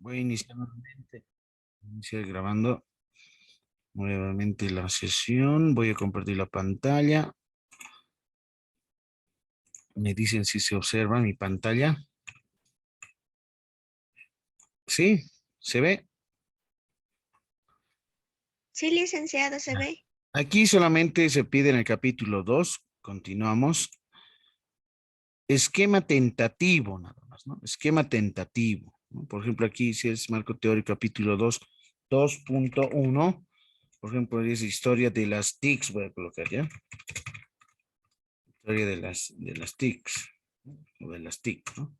Voy a iniciar nuevamente. Iniciar grabando nuevamente la sesión. Voy a compartir la pantalla. Me dicen si se observa mi pantalla. ¿Sí? ¿Se ve? Sí, licenciado, se ve. Aquí solamente se pide en el capítulo 2. Continuamos. Esquema tentativo, nada más, ¿no? Esquema tentativo, ¿no? Por ejemplo, aquí si es marco teórico capítulo 2, 2.1. Por ejemplo, es historia de las TICs, voy a colocar ya. Historia de las TICs, ¿no? O de las TIC, ¿no?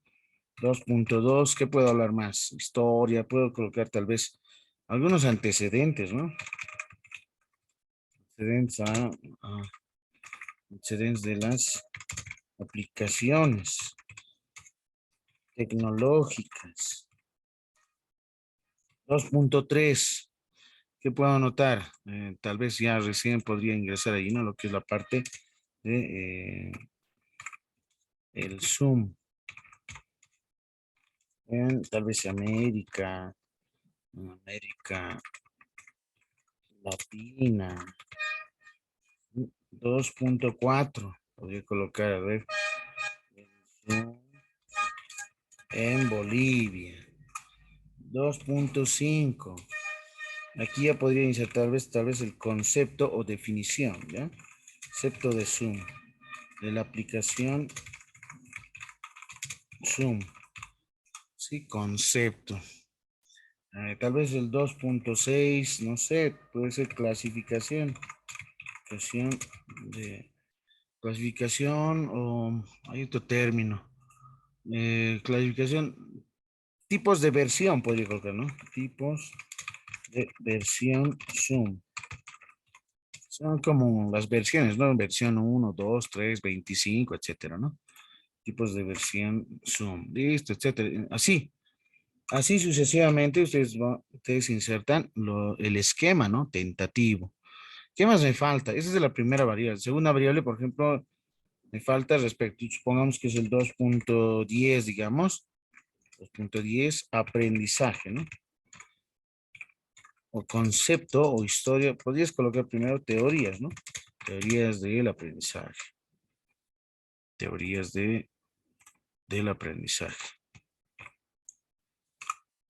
2.2, ¿qué puedo hablar más? Historia, puedo colocar tal vez algunos antecedentes, ¿no? Antecedentes, antecedentes de las aplicaciones tecnológicas. 2.3, ¿qué puedo anotar? Tal vez ya recién podría ingresar ahí, ¿no? Lo que es la parte de el Zoom. Tal vez América Latina. 2.4, podría colocar, a ver, en Bolivia. 2.5, aquí ya podría insertar tal vez el concepto o definición, ¿ya? Concepto de Zoom, de la aplicación Zoom, sí, concepto. Tal vez el 2.6, no sé, puede ser clasificación, de clasificación o hay otro término. Clasificación, tipos de versión, podría colocar, ¿no? Tipos de versión Zoom. Son como las versiones, ¿no? Versión 1, 2, 3, 25, etcétera, ¿no? Tipos de versión Zoom. Listo, etcétera. Así sucesivamente ustedes insertan el esquema, ¿no? Tentativo. ¿Qué más me falta? Esa es la primera variable. Segunda variable, por ejemplo, me falta respecto, supongamos que es el 2.10, digamos. 2.10, aprendizaje, ¿no? O concepto o historia. Podrías colocar primero teorías, ¿no? Teorías del aprendizaje. Teorías del aprendizaje.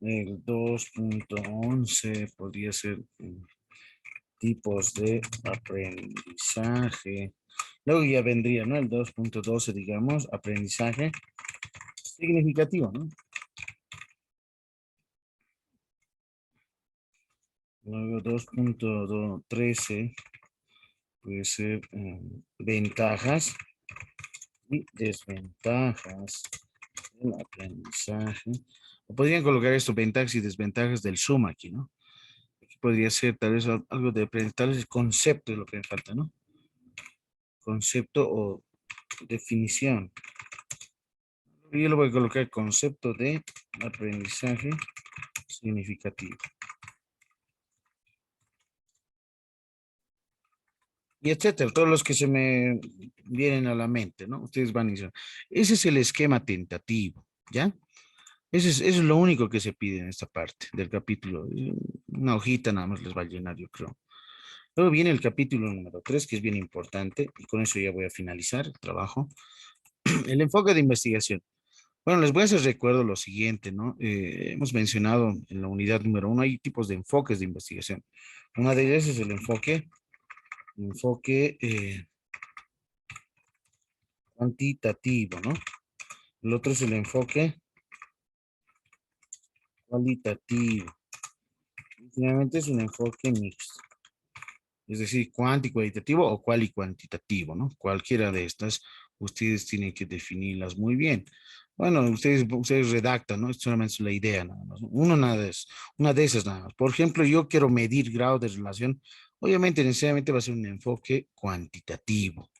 El 2.11 podría ser tipos de aprendizaje. Luego ya vendría, ¿no? El 2.12, digamos, aprendizaje significativo, ¿no? Luego 2.13 puede ser ventajas y desventajas del aprendizaje. O podrían colocar esto, ventajas y desventajas del Zoom aquí, ¿no? Aquí podría ser tal vez algo de aprendizaje, tal vez el concepto es lo que me falta, ¿no? Concepto o definición. Yo le voy a colocar concepto de aprendizaje significativo. Y etcétera, todos los que se me vienen a la mente, ¿no? Ustedes van a decir, ese es el esquema tentativo, ¿ya? Eso es lo único que se pide en esta parte del capítulo. Una hojita nada más les va a llenar, yo creo. Luego viene el capítulo número 3, que es bien importante, y con eso ya voy a finalizar el trabajo. El enfoque de investigación. Bueno, les voy a hacer recuerdo lo siguiente, ¿no? Hemos mencionado en la unidad número 1, hay tipos de enfoques de investigación. Una de ellas es el enfoque cuantitativo, ¿no? El otro es el enfoque cualitativo. Y finalmente es un enfoque mixto. Es decir, cuanti cualitativo o cuali cuantitativo, ¿no? Cualquiera de estas, ustedes tienen que definirlas muy bien. Bueno, ustedes redactan, ¿no? Esto solamente es la idea, nada más, ¿no? Una de esas nada más. Por ejemplo, yo quiero medir grado de relación. Obviamente, necesariamente va a ser un enfoque cuantitativo.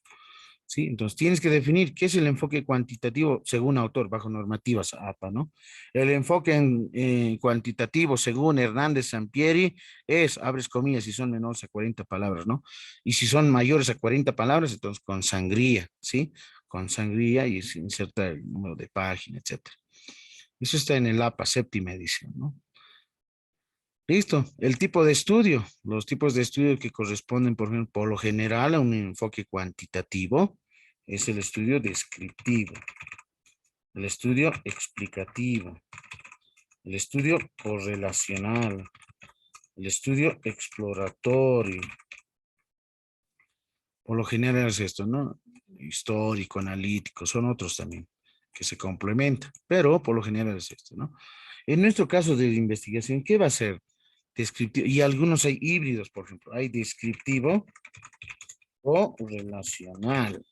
¿Sí? Entonces tienes que definir qué es el enfoque cuantitativo según autor, bajo normativas APA, ¿no? El enfoque cuantitativo según Hernández Sampieri es, abres comillas, si son menores a 40 palabras, ¿no? Y si son mayores a 40 palabras, entonces con sangría, ¿sí? Con sangría y se inserta el número de página, etcétera. Eso está en el APA, séptima edición, ¿no? Listo. El tipo de estudio. Los tipos de estudio que corresponden, por ejemplo, por lo general a un enfoque cuantitativo es el estudio descriptivo, el estudio explicativo, el estudio correlacional, el estudio exploratorio. Por lo general es esto, ¿no? Histórico, analítico, son otros también que se complementan, pero por lo general es esto, ¿no? En nuestro caso de investigación, ¿qué va a ser? Descriptivo, y algunos hay híbridos, por ejemplo, hay descriptivo o relacional,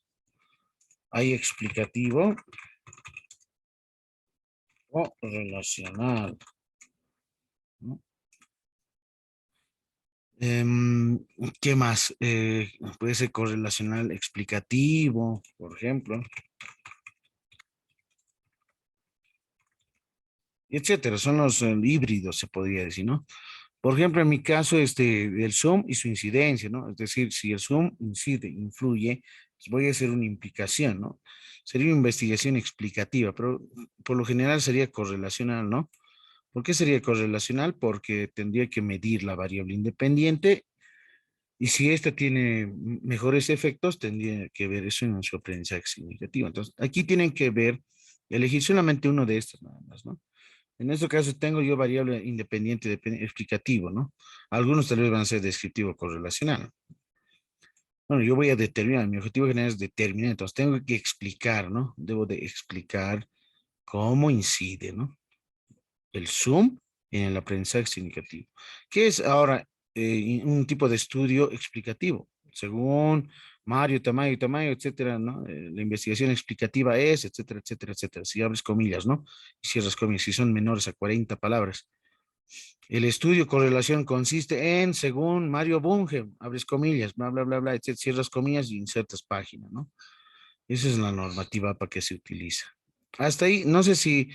hay explicativo o relacional, ¿no? ¿Qué más? Puede ser correlacional explicativo, por ejemplo, etcétera. Son los híbridos, se podría decir, ¿no? Por ejemplo, en mi caso, el zoom y su incidencia, ¿no? Es decir, si el zoom incide, influye, pues voy a hacer una implicación, ¿no? Sería una investigación explicativa, pero por lo general sería correlacional, ¿no? ¿Por qué sería correlacional? Porque tendría que medir la variable independiente y si esta tiene mejores efectos, tendría que ver eso en su aprendizaje significativo. Entonces, aquí tienen que ver, elegir solamente uno de estos nada más, ¿no? En este caso tengo yo variable independiente explicativo, ¿no? Algunos tal vez van a ser descriptivo correlacional. Bueno, yo voy a determinar, mi objetivo general es determinar, entonces tengo que explicar, ¿no? Debo de explicar cómo incide, ¿no? El zoom en el aprendizaje significativo. ¿Qué es ahora un tipo de estudio explicativo? Según Mario, Tamayo, etcétera, ¿no? La investigación explicativa es, etcétera, etcétera, etcétera. Si abres comillas, ¿no? Y cierras comillas, si son menores a 40 palabras. El estudio correlación consiste en, según Mario Bunge, abres comillas, bla, bla, bla, bla, etcétera, cierras comillas y insertas página, ¿no? Esa es la normativa para que se utiliza. Hasta ahí, no sé si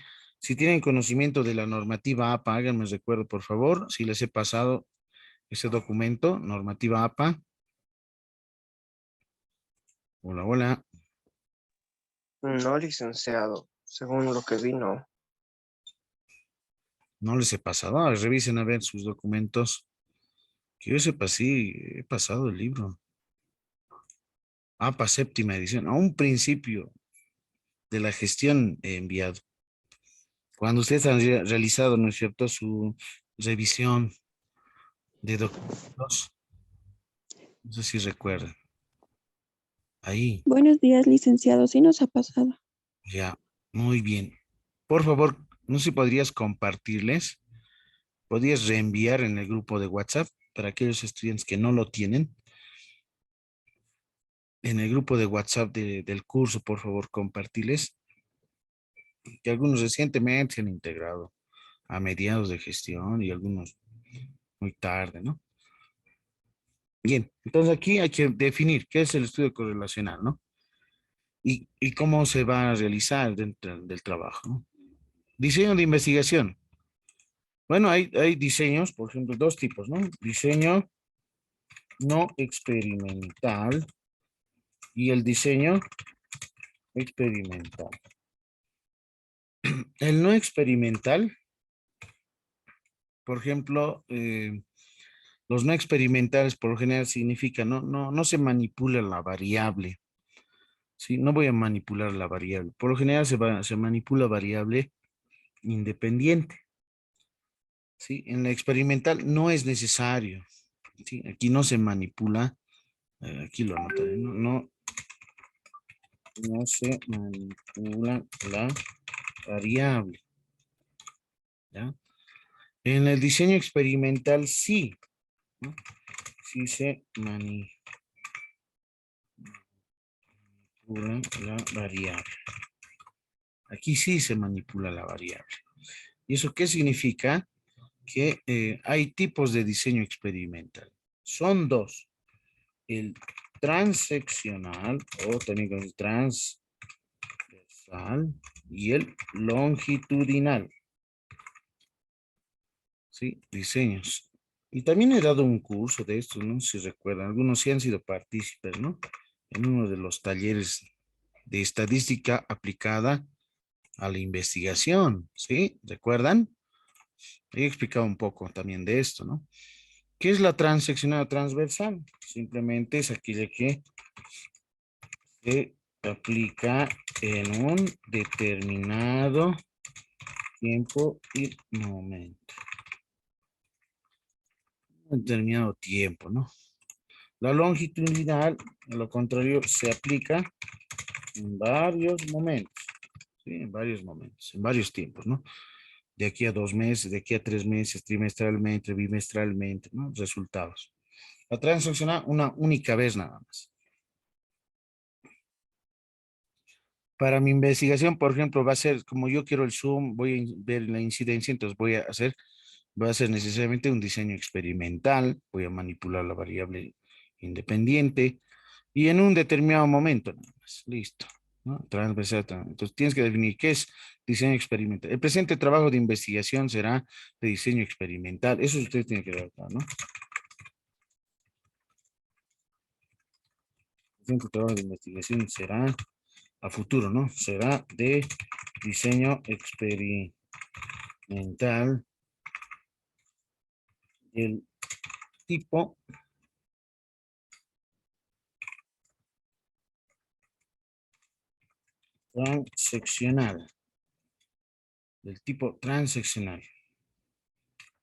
tienen conocimiento de la normativa APA, háganme recuerdo, por favor, si les he pasado ese documento, normativa APA. Hola, hola. No, licenciado. Según lo que vi, no. No les he pasado. Revisen a ver sus documentos. Que yo sepa, sí, he pasado el libro. APA, séptima edición. A un principio de la gestión he enviado. Cuando ustedes han realizado, ¿no es cierto?, su revisión de documentos, no sé si recuerdan. Ahí, Buenos días, licenciado. Sí nos ha pasado. ya, muy bien. Por favor, no sé si podrías compartirles, podrías reenviar en el grupo de WhatsApp para aquellos estudiantes que no lo tienen. En el grupo de WhatsApp del curso, por favor, compartirles, que algunos recientemente se han integrado a mediados de gestión y algunos muy tarde, ¿no? Bien, entonces aquí hay que definir qué es el estudio correlacional, ¿no? Y cómo se va a realizar dentro del trabajo, ¿no? Diseño de investigación. Bueno, hay diseños, por ejemplo, dos tipos, ¿no? Diseño no experimental y el diseño experimental. El no experimental, por ejemplo, los no experimentales por lo general significa no se manipula la variable, ¿sí? No voy a manipular la variable. Por lo general se manipula variable independiente, ¿sí? En la experimental no es necesario, ¿sí? Aquí no se manipula, aquí lo anotaré, no se manipula la variable, ¿ya? En el diseño experimental sí, ¿no? Sí se manipula la variable. Aquí sí se manipula la variable. ¿Y eso qué significa? Que hay tipos de diseño experimental. Son dos. El transeccional o también con el transversal y el longitudinal. ¿Sí? Diseños. Y también he dado un curso de esto, no sé si recuerdan. Algunos sí han sido partícipes, ¿no? En uno de los talleres de estadística aplicada a la investigación, ¿sí? ¿Recuerdan? He explicado un poco también de esto, ¿no? ¿Qué es la transeccional transversal? Simplemente es aquella que se aplica en un determinado tiempo y momento. Un determinado tiempo, ¿no? La longitudinal, a lo contrario, se aplica en varios momentos, ¿sí? En varios momentos, en varios tiempos, ¿no? De aquí a 2 meses, de aquí a 3 meses, trimestralmente, bimestralmente, ¿no? Resultados. La transaccional una única vez nada más. Para mi investigación, por ejemplo, va a ser, como yo quiero el zoom, voy a ver la incidencia, entonces va a ser necesariamente un diseño experimental, voy a manipular la variable independiente y en un determinado momento, nada más, listo, ¿no? Transversal. Entonces tienes que definir qué es diseño experimental. El presente trabajo de investigación será de diseño experimental, eso usted tiene que ver acá, ¿no? El presente trabajo de investigación será a futuro, ¿no? Será de diseño experimental del tipo transeccional. Del tipo transeccional.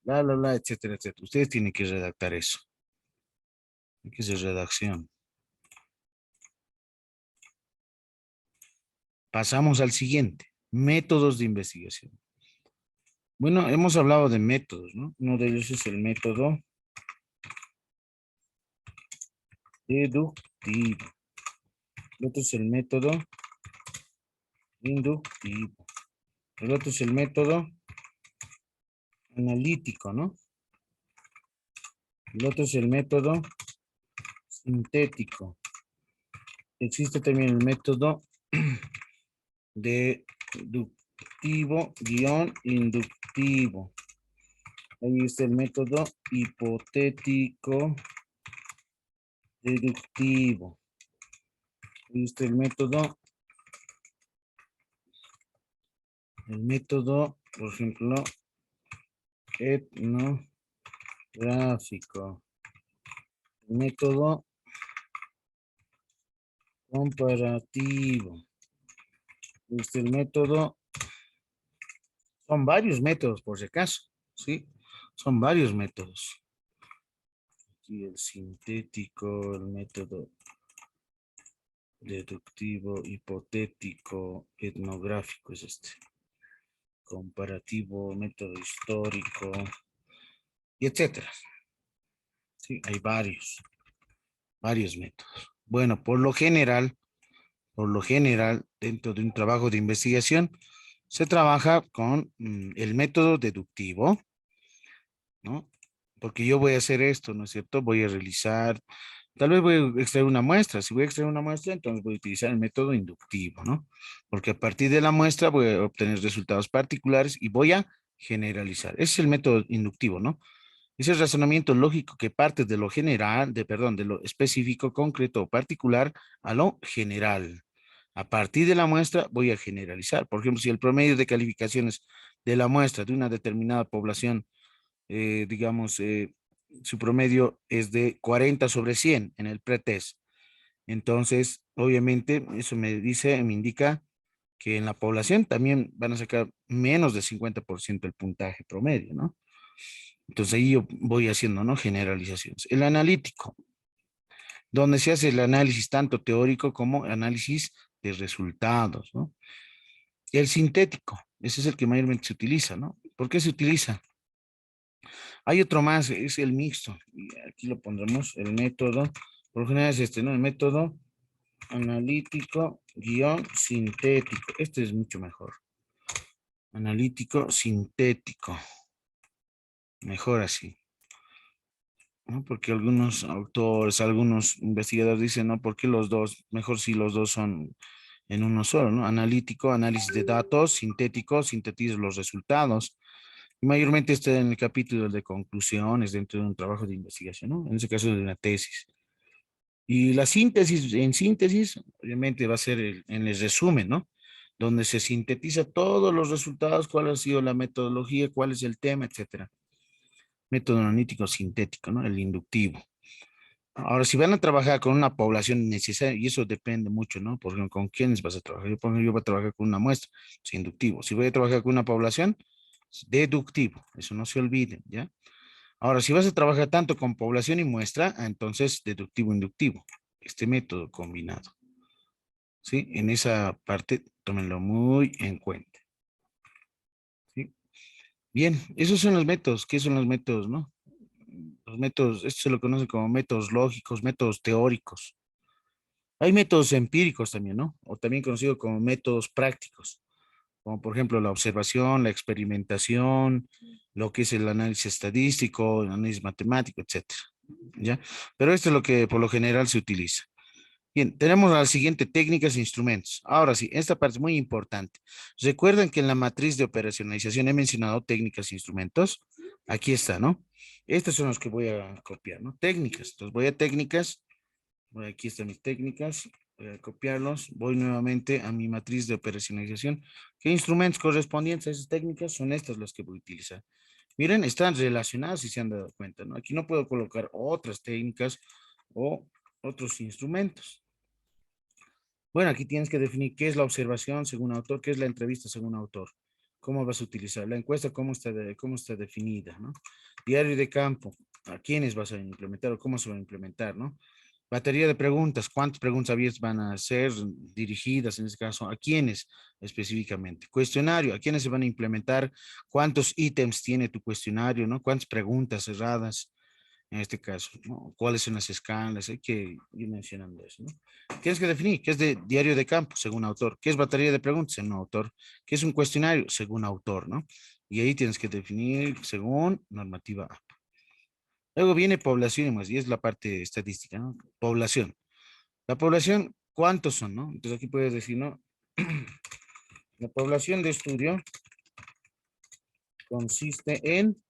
Bla, bla, bla, etcétera, etcétera. Ustedes tienen que redactar eso. Hay que hacer redacción. Pasamos al siguiente. Métodos de investigación. Bueno, hemos hablado de métodos, ¿no? Uno de ellos es el método deductivo. El otro es el método inductivo. El otro es el método analítico, ¿no? El otro es el método sintético. Existe también el método deductivo guión inductivo. Ahí está el método hipotético deductivo. Ahí está el método, por ejemplo, etnográfico. El método comparativo. Ahí está el método, son varios métodos por si acaso, ¿sí? Son varios métodos. Aquí el sintético, el método deductivo, hipotético, etnográfico es este. Comparativo, método histórico, y etcétera. Sí, hay varios métodos. Bueno, por lo general, dentro de un trabajo de investigación, se trabaja con el método deductivo, ¿no? Porque yo voy a hacer esto, ¿no es cierto? Voy a realizar, tal vez voy a extraer una muestra. Si voy a extraer una muestra, entonces voy a utilizar el método inductivo, ¿no? Porque a partir de la muestra voy a obtener resultados particulares y voy a generalizar. Ese es el método inductivo, ¿no? Es el razonamiento lógico que parte de lo general, de lo específico, concreto o particular a lo general. A partir de la muestra voy a generalizar. Por ejemplo, si el promedio de calificaciones de la muestra de una determinada población, digamos, su promedio es de 40 sobre 100 en el pretest. Entonces, obviamente, eso me indica que en la población también van a sacar menos del 50% el puntaje promedio, ¿no? Entonces ahí yo voy haciendo, ¿no? Generalizaciones. El analítico, donde se hace el análisis tanto teórico como análisis de resultados, ¿no? El sintético, ese es el que mayormente se utiliza, ¿no? ¿Por qué se utiliza? Hay otro más, es el mixto. Y aquí lo pondremos, el método, por lo general es este, ¿no? El método analítico guión sintético. Este es mucho mejor. Analítico sintético. Mejor así. ¿No? Porque algunos autores, algunos investigadores dicen, ¿no? ¿Por qué los dos? Mejor si los dos son en uno solo, ¿no? Analítico, análisis de datos, sintético, sintetiza los resultados. Y mayormente está en el capítulo de conclusiones dentro de un trabajo de investigación, ¿no? En ese caso de una tesis. Y la síntesis, en síntesis, obviamente va a ser en el resumen, ¿no? donde se sintetiza todos los resultados, cuál ha sido la metodología, cuál es el tema, etcétera. Método analítico sintético, ¿no? El inductivo. Ahora, si van a trabajar con una población necesaria, y eso depende mucho, ¿no? Por ejemplo, ¿con quiénes vas a trabajar? Yo, por ejemplo, yo voy a trabajar con una muestra, es inductivo. Si voy a trabajar con una población, es deductivo. Eso no se olviden, ¿ya? Ahora, si vas a trabajar tanto con población y muestra, entonces deductivo-inductivo. Este método combinado. ¿Sí? En esa parte, tómenlo muy en cuenta. ¿Sí? Bien, esos son los métodos. ¿Qué son los métodos, no? Los métodos, esto se lo conoce como métodos lógicos, métodos teóricos. Hay métodos empíricos también, ¿no? O también conocido como métodos prácticos, como por ejemplo la observación, la experimentación, lo que es el análisis estadístico, el análisis matemático, etcétera. ¿Ya? Pero esto es lo que por lo general se utiliza. Bien, tenemos la siguiente, técnicas e instrumentos. Ahora sí, esta parte es muy importante. Recuerden que en la matriz de operacionalización he mencionado técnicas e instrumentos. Aquí está, ¿no? Estos son los que voy a copiar, ¿no? Técnicas. Entonces voy a técnicas. Aquí están mis técnicas. Voy a copiarlos. Voy nuevamente a mi matriz de operacionalización. ¿Qué instrumentos correspondientes a esas técnicas? Son estas las que voy a utilizar. Miren, están relacionadas si se han dado cuenta, ¿no? Aquí no puedo colocar otras técnicas o otros instrumentos. Bueno, aquí tienes que definir qué es la observación según autor, qué es la entrevista según autor, cómo vas a utilizar la encuesta, cómo está definida, ¿no? Diario de campo, a quiénes vas a implementar o cómo se va a implementar, ¿no? Batería de preguntas, cuántas preguntas abiertas van a ser dirigidas, en este caso, a quiénes específicamente. Cuestionario, a quiénes se van a implementar, cuántos ítems tiene tu cuestionario, ¿no? Cuántas preguntas cerradas, en este caso, ¿no? ¿Cuáles son las escalas? Hay que ir mencionando eso, ¿no? Tienes que definir qué es de diario de campo, según autor, qué es batería de preguntas, según autor, qué es un cuestionario, según autor, ¿no? Y ahí tienes que definir según normativa A. Luego viene población y más, y es la parte estadística, ¿no? Población. La población, ¿cuántos son, no? Entonces aquí puedes decir, ¿no? La población de estudio consiste en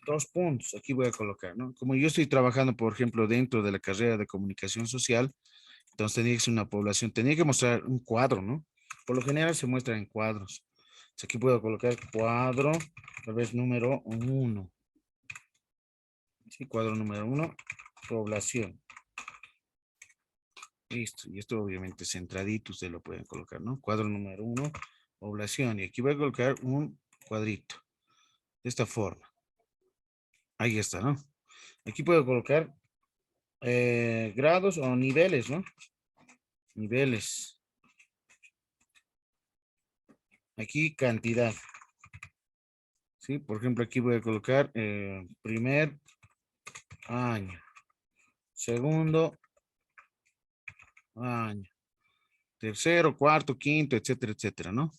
2 puntos. Aquí voy a colocar, ¿no? Como yo estoy trabajando, por ejemplo, dentro de la carrera de comunicación social, entonces tenía que ser una población, tenía que mostrar un cuadro, ¿no? Por lo general se muestra en cuadros. Entonces aquí puedo colocar cuadro, tal vez número 1. Sí, cuadro número 1, población. Listo, y esto obviamente centradito, ustedes lo pueden colocar, ¿no? Cuadro número 1, población. Y aquí voy a colocar un cuadrito, de esta forma. Ahí está, ¿no? Aquí puedo colocar grados o niveles, ¿no? Niveles. Aquí cantidad. ¿Sí? Por ejemplo, aquí voy a colocar primer año, segundo año, tercero, cuarto, quinto, etcétera, etcétera, ¿no?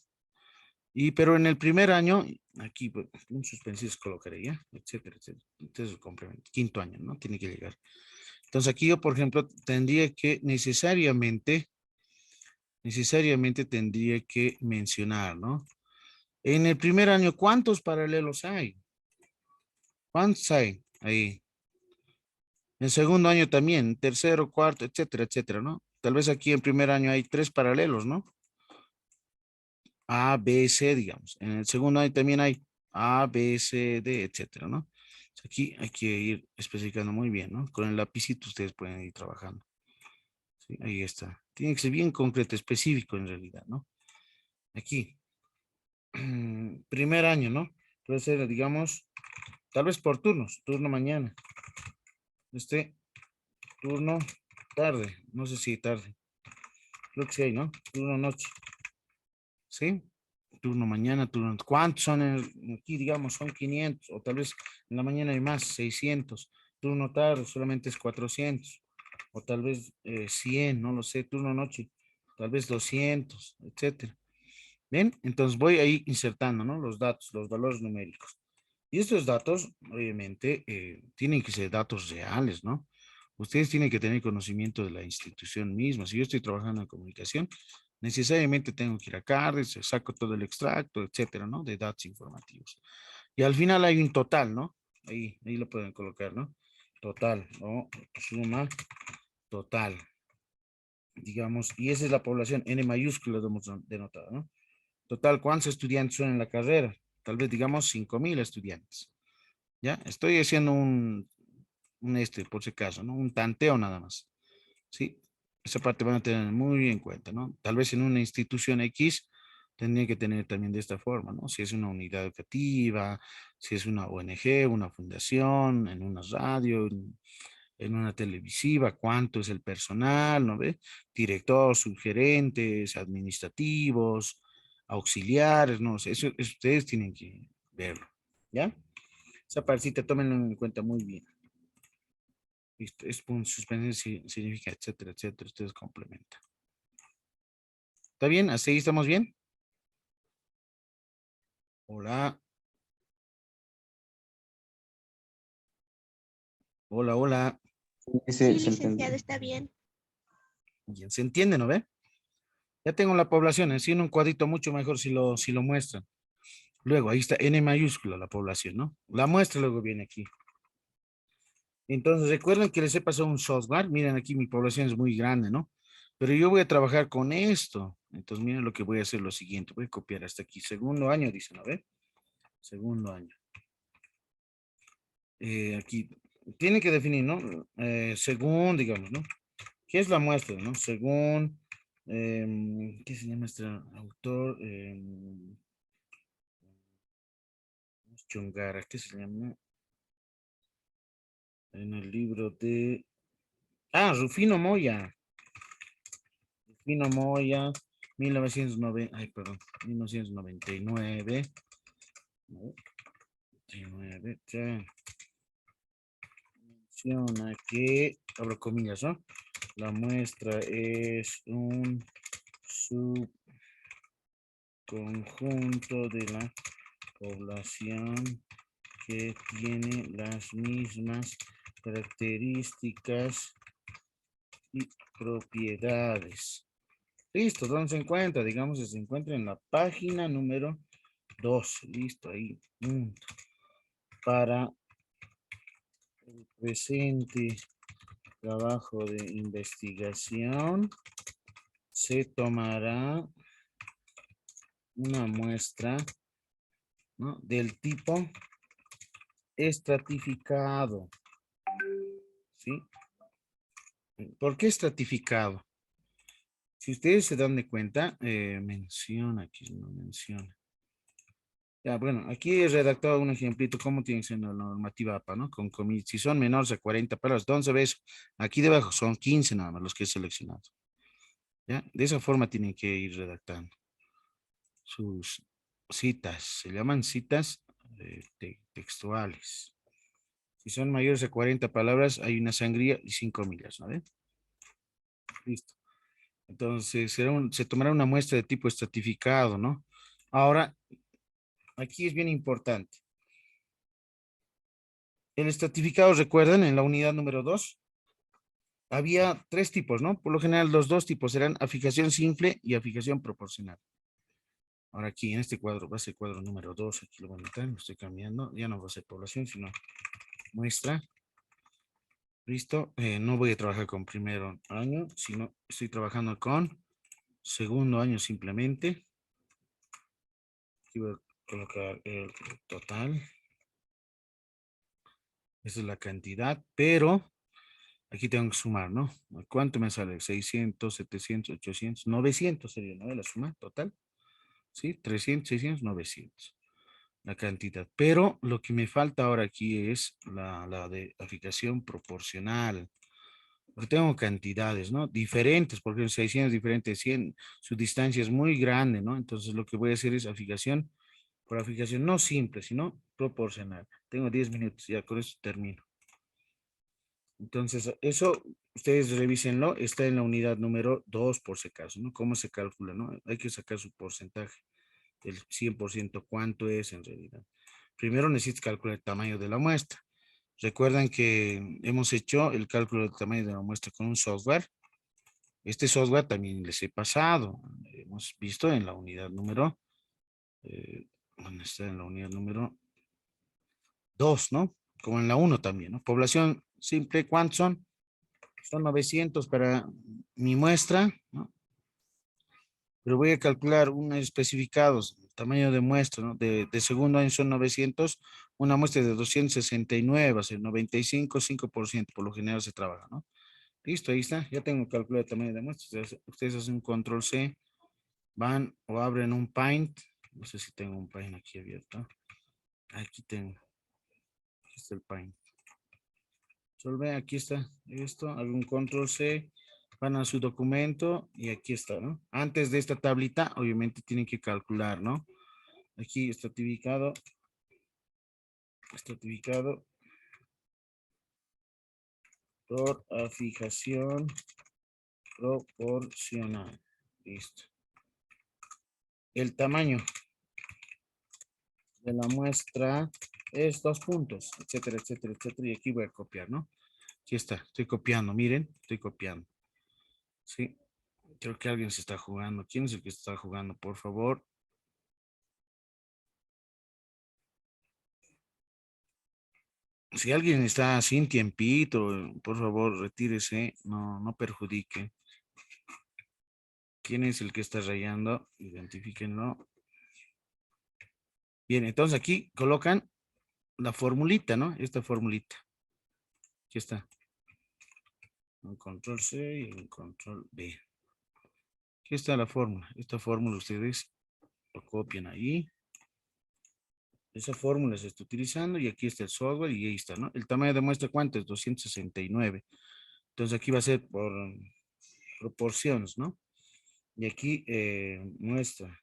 Y pero en el primer año, aquí pues, un suspensivo colocaré ya, etcétera, etcétera. Entonces, complemento, quinto año, ¿no? Tiene que llegar. Entonces aquí yo, por ejemplo, tendría que necesariamente tendría que mencionar, ¿no? En el primer año, ¿cuántos paralelos hay? ¿Cuántos hay ahí? En segundo año también, tercero, cuarto, etcétera, etcétera, ¿no? Tal vez aquí en primer año hay 3 paralelos, ¿no? A, B, C, digamos. En el segundo año también hay A, B, C, D, etcétera, ¿no? Aquí hay que ir especificando muy bien, ¿no? Con el lapicito ustedes pueden ir trabajando. ¿Sí? Ahí está. Tiene que ser bien concreto, específico en realidad, ¿no? Aquí. Primer año, ¿no? Puede ser, digamos, tal vez por turnos. Turno mañana. Turno tarde. No sé si tarde. Creo que sí hay, ¿no? Turno noche. ¿Sí? Turno mañana, turno. ¿Cuántos son aquí? Digamos, son 500, o tal vez en la mañana hay más, 600. Turno tarde solamente es 400, o tal vez 100, no lo sé. Turno noche, tal vez 200, etcétera. ¿Bien? Entonces voy ahí insertando, ¿no? Los datos, los valores numéricos. Y estos datos, obviamente, tienen que ser datos reales, ¿no? Ustedes tienen que tener conocimiento de la institución misma. Si yo estoy trabajando en comunicación, necesariamente tengo que ir a CARDES, saco todo el extracto, etcétera, ¿no? De datos informativos. Y al final hay un total, ¿no? Ahí lo pueden colocar, ¿no? Total, ¿no? Suma total. digamos, y esa es la población, N mayúscula lo hemos denotado, ¿no? Total, ¿cuántos estudiantes son en la carrera? Tal vez digamos 5.000 estudiantes. ¿Ya? Estoy haciendo por si acaso, ¿no? Un tanteo nada más. ¿Sí? Esa parte van a tener muy en cuenta, ¿no? Tal vez en una institución X tendría que tener también de esta forma, ¿no? Si es una unidad educativa, si es una ONG, una fundación, en una radio, en una televisiva, cuánto es el personal, ¿no ve? Director, subgerentes, administrativos, auxiliares, no sé, eso ustedes tienen que verlo, ¿ya? Esa partecita tómenlo en cuenta muy bien. Listo, es un suspensión significa, etcétera, etcétera, ustedes complementan. ¿Está bien? ¿Así estamos bien? Hola. Hola, hola. Sí, licenciado, está bien. Bien, se entiende, ¿no ve? Ya tengo la población, así en un cuadrito mucho mejor si lo muestran. Luego, ahí está N mayúscula la población, ¿no? La muestra luego viene aquí. Entonces, recuerden que les he pasado un software. Miren, aquí mi población es muy grande, ¿no? Pero yo voy a trabajar con esto. Entonces, miren lo que voy a hacer lo siguiente. Voy a copiar hasta aquí. Segundo año, dice, ¿no ve? Segundo año. Aquí, tiene que definir, ¿no? Según, digamos, ¿no? ¿Qué es la muestra, no? Según, ¿qué se llama este autor? Chongara, ¿qué se llama? En el libro de... Ah, Rufino Moya. Rufino Moya, 1990, ay, perdón, 1999. 99, ya. Menciona que, abro comillas, ¿no? La muestra es un subconjunto de la población que tiene las mismas características y propiedades. Listo, ¿dónde se encuentra? Digamos que se encuentra en la página número 12. Listo, ahí. Para el presente trabajo de investigación se tomará una muestra, ¿no? Del tipo estratificado. ¿Sí? ¿Por qué estratificado? Si ustedes se dan de cuenta, menciona, aquí no menciona. Ya, bueno, aquí he redactado un ejemplito, cómo tiene que ser la normativa APA, ¿no? Con comillas, si son menores a 40 palabras, entonces ves, aquí debajo son 15 nada más los que he seleccionado. ¿Ya? De esa forma tienen que ir redactando sus citas, se llaman citas textuales. Si son mayores a 40 palabras, hay una sangría y 5 millas, ¿no? Listo. Entonces, se tomará una muestra de tipo estratificado, ¿no? Ahora, aquí es bien importante. El estratificado, recuerdan, en la unidad número 2, había 3 tipos, ¿no? Por lo general, los 2 tipos eran afijación simple y afijación proporcional. Ahora aquí, en este cuadro, va a ser cuadro número 2, aquí lo voy a meter, lo estoy cambiando. Ya no va a ser población, sino muestra. Listo. No voy a trabajar con primer año, sino estoy trabajando con segundo año simplemente. Aquí voy a colocar el total. Esa es la cantidad, pero aquí tengo que sumar, ¿no? ¿Cuánto me sale? 600, 700, 800, 900 sería, ¿no? La suma total. ¿Sí? 300, 600, 900. La cantidad. Pero lo que me falta ahora aquí es la de aplicación proporcional. Porque tengo cantidades, ¿no? Diferentes, porque en 600 diferentes, 100, su distancia es muy grande, ¿no? Entonces lo que voy a hacer es aplicación por aplicación, no simple, sino proporcional. Tengo 10 minutos, ya con eso termino. Entonces, eso ustedes revísenlo, está en la unidad número 2 por si acaso, ¿no? ¿Cómo se calcula, no? Hay que sacar su porcentaje, el 100%, ¿cuánto es en realidad? Primero necesitas calcular el tamaño de la muestra. Recuerdan que hemos hecho el cálculo del tamaño de la muestra con un software. Este software también les he pasado. Hemos visto en la unidad número, ¿dónde está? En la unidad número 2, ¿no? Como en la 1 también, ¿no? Población simple, ¿cuántos son? Son 900 para mi muestra, ¿no? Pero voy a calcular unos especificados, tamaño de muestra, ¿no? De segundo año son 900, una muestra de 269, va a ser 95, 5%, por lo general se trabaja, ¿no? Listo, ahí está, ya tengo calculado el tamaño de muestra. Ustedes hacen un control C, van o abren un Paint, no sé si tengo un Paint aquí abierto. Aquí tengo, aquí está el Paint. Solve, aquí está esto, hago un control C, van a su documento y aquí está, ¿no? Antes de esta tablita, obviamente tienen que calcular, ¿no? Aquí estratificado por fijación proporcional. Listo. El tamaño de la muestra es 2 puntos, etcétera, etcétera, etcétera. Y aquí voy a copiar, ¿no? Aquí está, estoy copiando, miren, estoy copiando. Sí, creo que alguien se está jugando. ¿Quién es el que está jugando? Por favor. Si alguien está sin tiempito, por favor, retírese, no perjudique. ¿Quién es el que está rayando? Identifíquenlo. Bien, entonces aquí colocan la formulita, ¿no? Esta formulita. Aquí está. Un control C y un control B. Aquí está la fórmula. Esta fórmula ustedes lo copian ahí. Esa fórmula se está utilizando y aquí está el software y ahí está, ¿no? El tamaño de muestra, ¿cuánto es? 269. Entonces aquí va a ser por proporciones, ¿no? Y aquí muestra,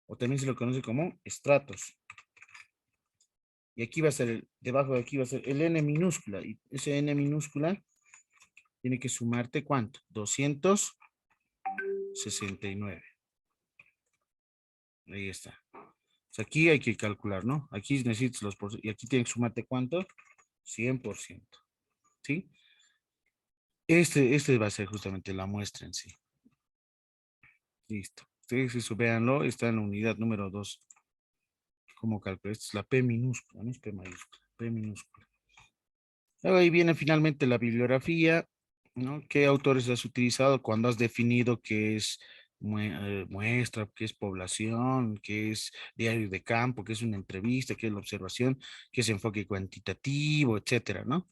o también se lo conoce como estratos. Y aquí va a ser, debajo de aquí va a ser el N minúscula. Y ese N minúscula tiene que sumarte, ¿cuánto? 269. Ahí está. Pues aquí hay que calcular, ¿no? Aquí necesitas los porcentajes. Y aquí tiene que sumarte, ¿cuánto? 100%. ¿Sí? Este va a ser justamente la muestra en sí. Listo. Ustedes eso véanlo, está en la unidad número 2. ¿Cómo calculo? Esta es la P minúscula, no es P mayúscula, P minúscula. Luego ahí viene finalmente la bibliografía, ¿no? ¿Qué autores has utilizado cuando has definido qué es muestra, qué es población, qué es diario de campo, qué es una entrevista, qué es la observación, qué es enfoque cuantitativo, etcétera, ¿no?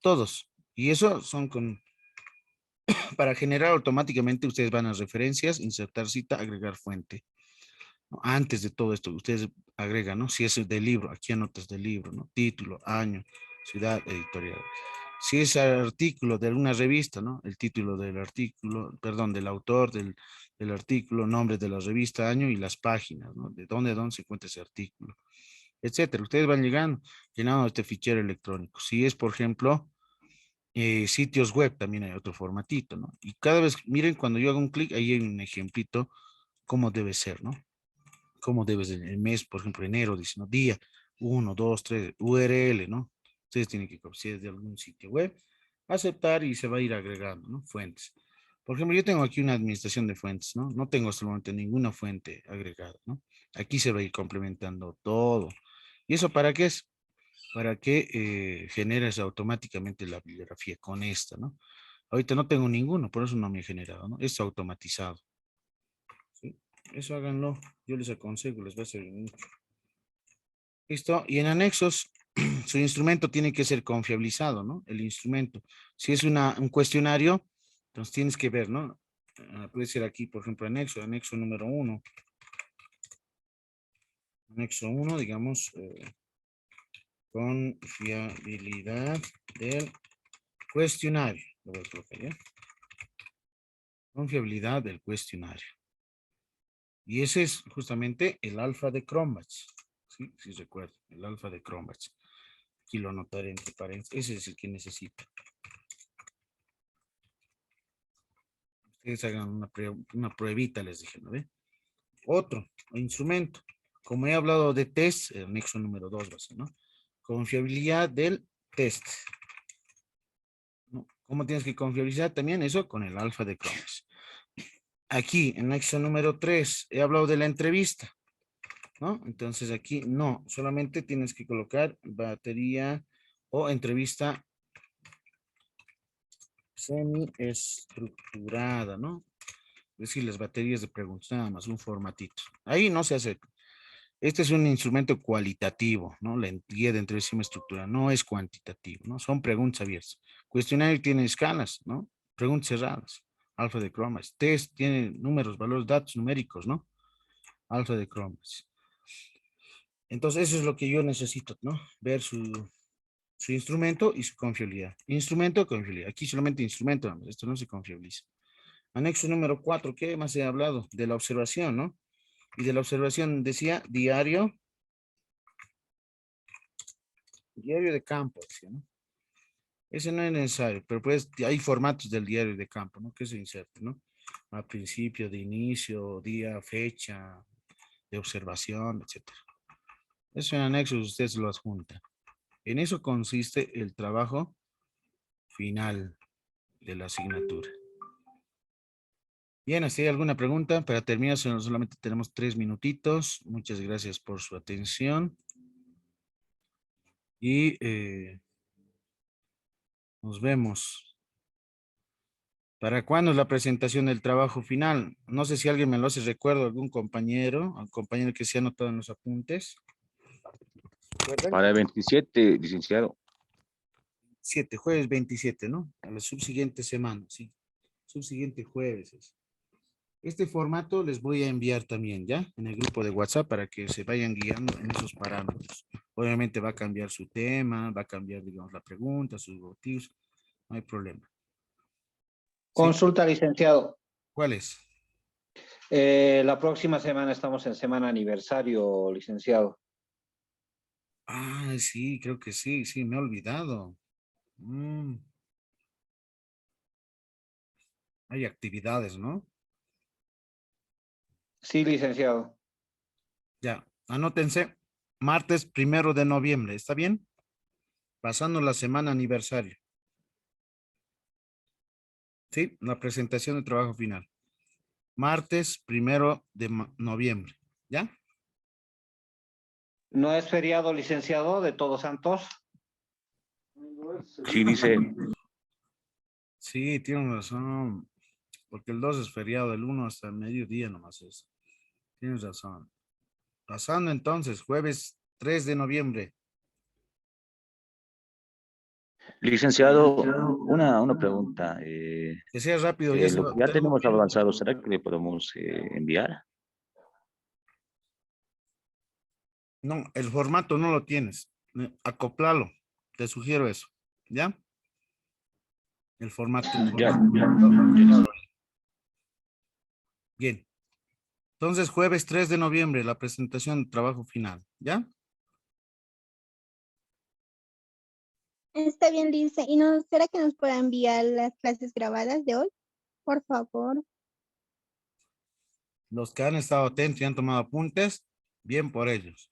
Todos. Y eso son para generar automáticamente ustedes van a referencias, insertar cita, agregar fuente. ¿No? Antes de todo esto, ustedes agregan, ¿no? Si es del libro, aquí anotas del libro, ¿no? Título, año, ciudad, editorial. Si es artículo de alguna revista, ¿no? El título del artículo, perdón, del autor del artículo, nombre de la revista, año y las páginas, ¿no? De dónde se encuentra ese artículo, etcétera. Ustedes van llenando este fichero electrónico. Si es, por ejemplo, sitios web, también hay otro formatito, ¿no? Y cada vez, miren, cuando yo hago un clic, ahí hay un ejemplito, cómo debe ser, ¿no? Cómo debe ser el mes, por ejemplo, enero, dice, ¿no? Día 1, 2, 3, URL, ¿no? Ustedes tienen que copiar de algún sitio web, aceptar y se va a ir agregando, ¿no? Fuentes. Por ejemplo, yo tengo aquí una administración de fuentes, ¿no? No tengo hasta el momento ninguna fuente agregada, ¿no? Aquí se va a ir complementando todo. ¿Y eso para qué es? Para que generes automáticamente la bibliografía con esta, ¿no? Ahorita no tengo ninguno, por eso no me he generado, ¿no? Es automatizado. ¿Sí? Eso háganlo, yo les aconsejo, les va a servir mucho. ¿Listo? Y en anexos, su instrumento tiene que ser confiabilizado, ¿no? El instrumento. Si es un cuestionario, entonces tienes que ver, ¿no? Puede ser aquí, por ejemplo, anexo número 1. Anexo 1, digamos, confiabilidad del cuestionario. Lo voy a colocar, ¿ya? Confiabilidad del cuestionario. Y ese es justamente el alfa de Cronbach. ¿Sí? Si recuerdo, el alfa de Cronbach. Aquí lo anotaré entre paréntesis. Ese es el que necesito. Ustedes hagan una pruebita, les dije, ¿no ve? Otro instrumento. Como he hablado de test, el anexo número 2 va a ser, ¿no? Confiabilidad del test. ¿No? ¿Cómo tienes que confiabilizar también eso? Con el alfa de Cronbach. Aquí, en anexo número 3, he hablado de la entrevista, ¿no? Entonces aquí no, solamente tienes que colocar batería o entrevista Semiestructurada, ¿no? Es decir, las baterías de preguntas, nada más, un formatito. Ahí no se hace. Este es un instrumento cualitativo, ¿no? La guía de entrevista estructura no es cuantitativo, ¿no? Son preguntas abiertas. Cuestionario tiene escalas, ¿no? Preguntas cerradas. Alfa de cromas. Test tiene números, valores, datos numéricos, ¿no? Alfa de cromas. Entonces, eso es lo que yo necesito, ¿no? Ver su instrumento y su confiabilidad. Instrumento, confiabilidad. Aquí solamente instrumento, esto no se confiabiliza. Anexo número 4, ¿qué más he hablado? De la observación, ¿no? Y de la observación decía diario de campo, decía, ¿no? Ese no es necesario, pero pues hay formatos del diario de campo, ¿no? Que se inserte, ¿no? A principio, de inicio, día, fecha, de observación, etcétera. Eso en anexos usted se lo adjunta. En eso consiste el trabajo final de la asignatura. Bien, ¿así hay alguna pregunta? Para terminar, solamente tenemos 3 minutitos. Muchas gracias por su atención. Y nos vemos. ¿Para cuándo es la presentación del trabajo final? No sé si alguien me lo hace recuerdo, algún compañero, al compañero que se ha anotado en los apuntes. ¿Recuerdan? Para el 27, licenciado. 7, jueves 27, ¿no? A la subsiguiente semana, sí. Subsiguiente jueves. Este formato les voy a enviar también, ¿ya? En el grupo de WhatsApp para que se vayan guiando en esos parámetros. Obviamente va a cambiar su tema, va a cambiar, digamos, la pregunta, sus motivos. No hay problema. ¿Sí? Consulta, licenciado. ¿Cuál es? La próxima semana estamos en semana aniversario, licenciado. Ah, sí, creo que sí, me he olvidado. Hay actividades, ¿no? Sí, licenciado. Ya, anótense. Martes 1 de noviembre, ¿está bien? Pasando la semana aniversario. Sí, la presentación de trabajo final. Martes 1 de noviembre, ¿ya? ¿No es feriado, licenciado, de Todos Santos? Sí, dice. Sí, tienen razón. Porque el 2 es feriado, el 1 hasta el mediodía nomás es. Tienes razón. Pasando entonces, jueves 3 de noviembre. Licenciado, una pregunta. Que sea rápido, ya se Lo va. que ya tenemos avanzado, ¿será que le podemos enviar? No, el formato no lo tienes. Acoplalo. Te sugiero eso. ¿Ya? El formato. Ya. Bien. Entonces, jueves 3 de noviembre, la presentación de trabajo final. ¿Ya? Está bien, dice. ¿Y no será que nos pueda enviar las clases grabadas de hoy? Por favor. Los que han estado atentos y han tomado apuntes, bien por ellos.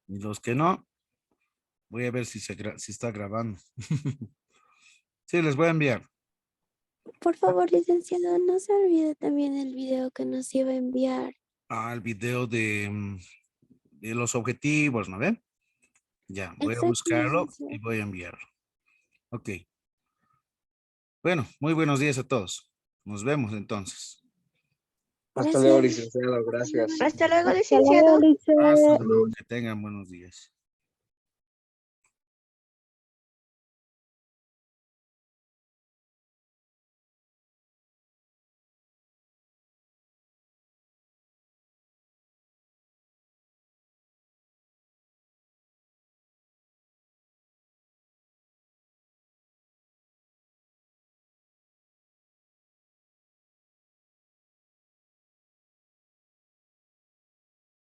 Y los que no, voy a ver si está grabando. Sí, les voy a enviar. Por favor, licenciado, no se olvide también el video que nos iba a enviar. El video de los objetivos, ¿no ven? Ya, voy a buscarlo y voy a enviarlo. Ok. Bueno, muy buenos días a todos. Nos vemos entonces. Hasta luego, Gracias. licenciado. Gracias. Hasta luego, Hasta licenciado. luego, licenciado. Hasta luego. Que tengan buenos días.